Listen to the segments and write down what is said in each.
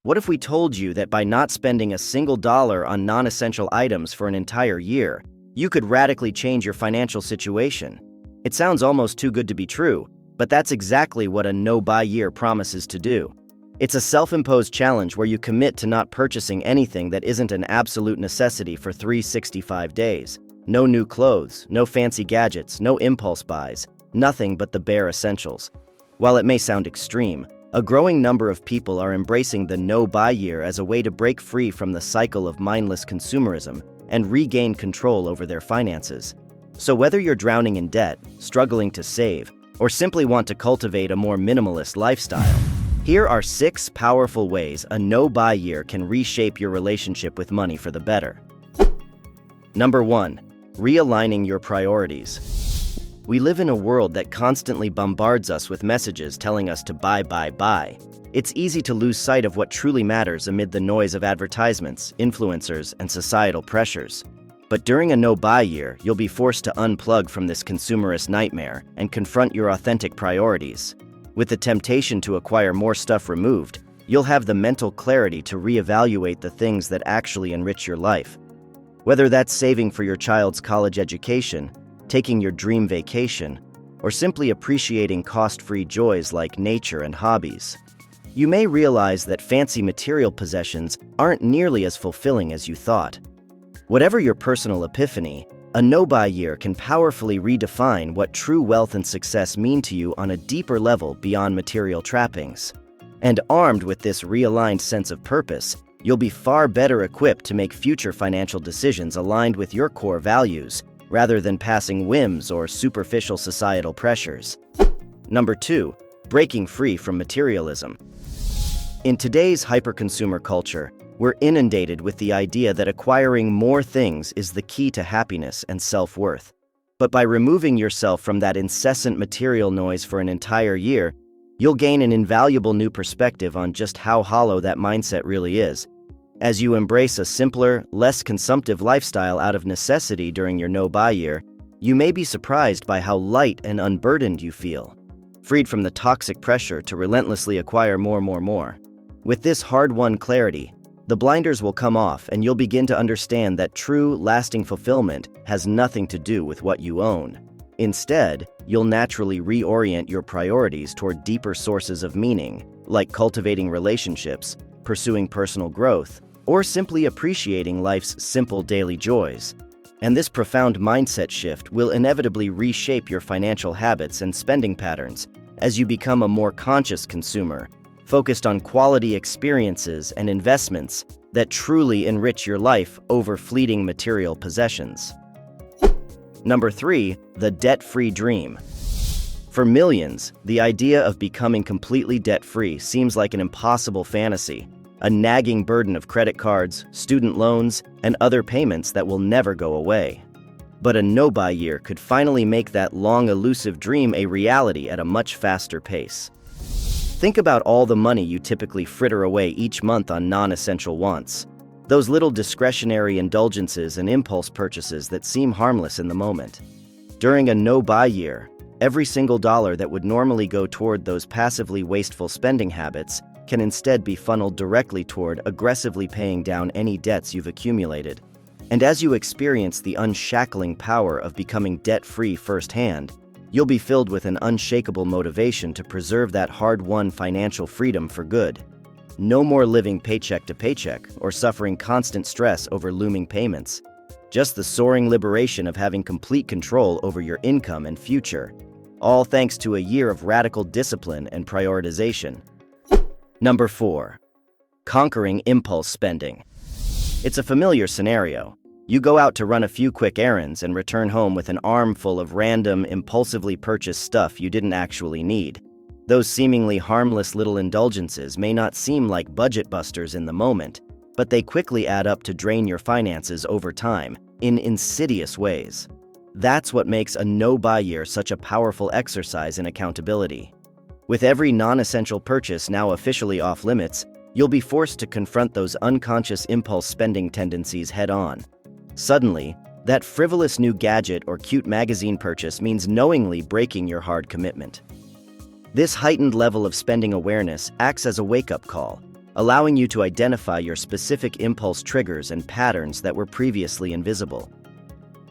What if we told you that by not spending a single dollar on non-essential items for an entire year, you could radically change your financial situation? It sounds almost too good to be true, but that's exactly what a no-buy year promises to do. It's a self-imposed challenge where you commit to not purchasing anything that isn't an absolute necessity for 365 days. No new clothes, no fancy gadgets, no impulse buys, nothing but the bare essentials. While it may sound extreme, a growing number of people are embracing the no-buy year as a way to break free from the cycle of mindless consumerism and regain control over their finances. So whether you're drowning in debt, struggling to save, or simply want to cultivate a more minimalist lifestyle, here are 6 powerful ways a no-buy year can reshape your relationship with money for the better. Number 1. Realigning your priorities. We live in a world that constantly bombards us with messages telling us to buy. It's easy to lose sight of what truly matters amid the noise of advertisements, influencers, and societal pressures. But during a no-buy year, you'll be forced to unplug from this consumerist nightmare and confront your authentic priorities. With the temptation to acquire more stuff removed, you'll have the mental clarity to reevaluate the things that actually enrich your life. Whether that's saving for your child's college education, taking your dream vacation, or simply appreciating cost-free joys like nature and hobbies. You may realize that fancy material possessions aren't nearly as fulfilling as you thought. Whatever your personal epiphany, a no-buy year can powerfully redefine what true wealth and success mean to you on a deeper level beyond material trappings. And armed with this realigned sense of purpose, you'll be far better equipped to make future financial decisions aligned with your core values, rather than passing whims or superficial societal pressures. Number 2. Breaking free from materialism. In today's hyper-consumer culture, we're inundated with the idea that acquiring more things is the key to happiness and self-worth. But by removing yourself from that incessant material noise for an entire year, you'll gain an invaluable new perspective on just how hollow that mindset really is. As you embrace a simpler, less consumptive lifestyle out of necessity during your no-buy year, you may be surprised by how light and unburdened you feel, freed from the toxic pressure to relentlessly acquire more. With this hard-won clarity, the blinders will come off and you'll begin to understand that true, lasting fulfillment has nothing to do with what you own. Instead, you'll naturally reorient your priorities toward deeper sources of meaning, like cultivating relationships, pursuing personal growth, or simply appreciating life's simple daily joys. And this profound mindset shift will inevitably reshape your financial habits and spending patterns as you become a more conscious consumer, focused on quality experiences and investments that truly enrich your life over fleeting material possessions. Number 3. The debt-free dream. For millions, the idea of becoming completely debt-free seems like an impossible fantasy, a nagging burden of credit cards, student loans, and other payments that will never go away. But a no-buy year could finally make that long elusive dream a reality at a much faster pace. Think about all the money you typically fritter away each month on non-essential wants. Those little discretionary indulgences and impulse purchases that seem harmless in the moment. During a no-buy year, every single dollar that would normally go toward those passively wasteful spending habits can instead be funneled directly toward aggressively paying down any debts you've accumulated. And as you experience the unshackling power of becoming debt-free firsthand, you'll be filled with an unshakable motivation to preserve that hard-won financial freedom for good. No more living paycheck to paycheck or suffering constant stress over looming payments. Just the soaring liberation of having complete control over your income and future, all thanks to a year of radical discipline and prioritization. Number 4. Conquering impulse spending. It's a familiar scenario. You go out to run a few quick errands and return home with an armful of random, impulsively purchased stuff you didn't actually need. Those seemingly harmless little indulgences may not seem like budget busters in the moment, but they quickly add up to drain your finances over time, in insidious ways. That's what makes a no-buy year such a powerful exercise in accountability. With every non-essential purchase now officially off limits, you'll be forced to confront those unconscious impulse spending tendencies head-on. Suddenly, that frivolous new gadget or cute magazine purchase means knowingly breaking your hard commitment. This heightened level of spending awareness acts as a wake-up call, allowing you to identify your specific impulse triggers and patterns that were previously invisible.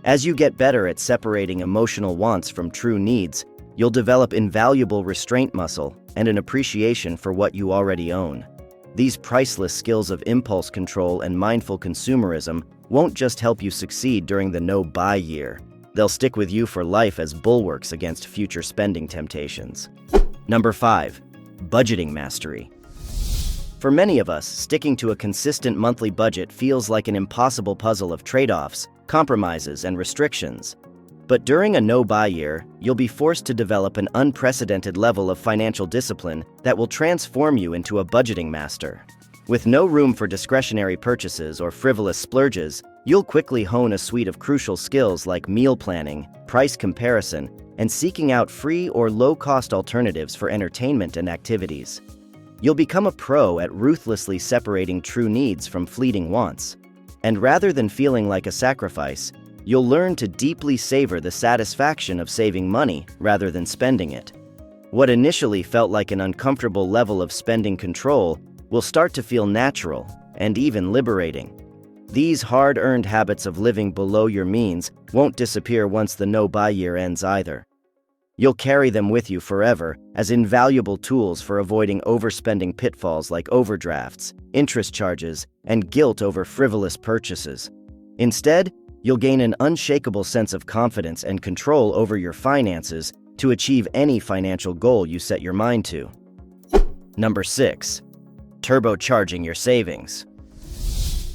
As you get better at separating emotional wants from true needs, you'll develop invaluable restraint muscle and an appreciation for what you already own. These priceless skills of impulse control and mindful consumerism won't just help you succeed during the no-buy year. They'll stick with you for life as bulwarks against future spending temptations. Number 5. Budgeting mastery. For many of us, sticking to a consistent monthly budget feels like an impossible puzzle of trade-offs, compromises, and restrictions. But during a no-buy year, you'll be forced to develop an unprecedented level of financial discipline that will transform you into a budgeting master. With no room for discretionary purchases or frivolous splurges, you'll quickly hone a suite of crucial skills like meal planning, price comparison, and seeking out free or low-cost alternatives for entertainment and activities. You'll become a pro at ruthlessly separating true needs from fleeting wants. And rather than feeling like a sacrifice, you'll learn to deeply savor the satisfaction of saving money rather than spending it. What initially felt like an uncomfortable level of spending control will start to feel natural and even liberating. These hard-earned habits of living below your means won't disappear once the no-buy year ends either. You'll carry them with you forever as invaluable tools for avoiding overspending pitfalls like overdrafts, interest charges, and guilt over frivolous purchases. Instead, you'll gain an unshakable sense of confidence and control over your finances to achieve any financial goal you set your mind to. Number 6. Turbocharging your savings.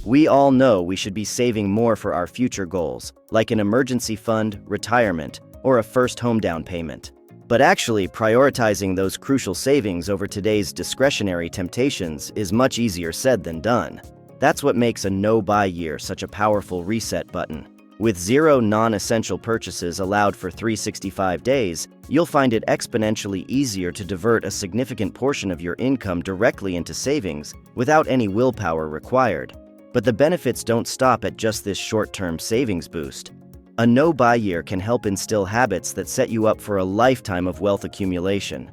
We all know we should be saving more for our future goals, like an emergency fund, retirement, or a first home down payment. But actually, prioritizing those crucial savings over today's discretionary temptations is much easier said than done. That's what makes a no-buy year such a powerful reset button. With 0 non-essential purchases allowed for 365 days, you'll find it exponentially easier to divert a significant portion of your income directly into savings without any willpower required. But the benefits don't stop at just this short-term savings boost. A no-buy year can help instill habits that set you up for a lifetime of wealth accumulation.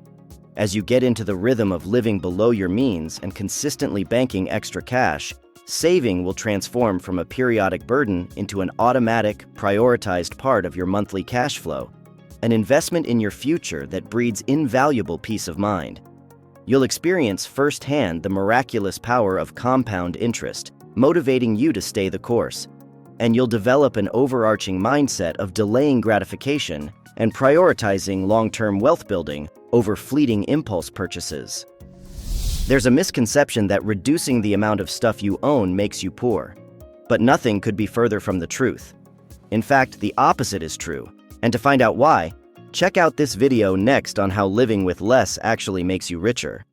As you get into the rhythm of living below your means and consistently banking extra cash, saving will transform from a periodic burden into an automatic, prioritized part of your monthly cash flow, an investment in your future that breeds invaluable peace of mind. You'll experience firsthand the miraculous power of compound interest, motivating you to stay the course. And you'll develop an overarching mindset of delaying gratification and prioritizing long-term wealth building over fleeting impulse purchases. There's a misconception that reducing the amount of stuff you own makes you poor. But nothing could be further from the truth. In fact, the opposite is true. And to find out why, check out this video next on how living with less actually makes you richer.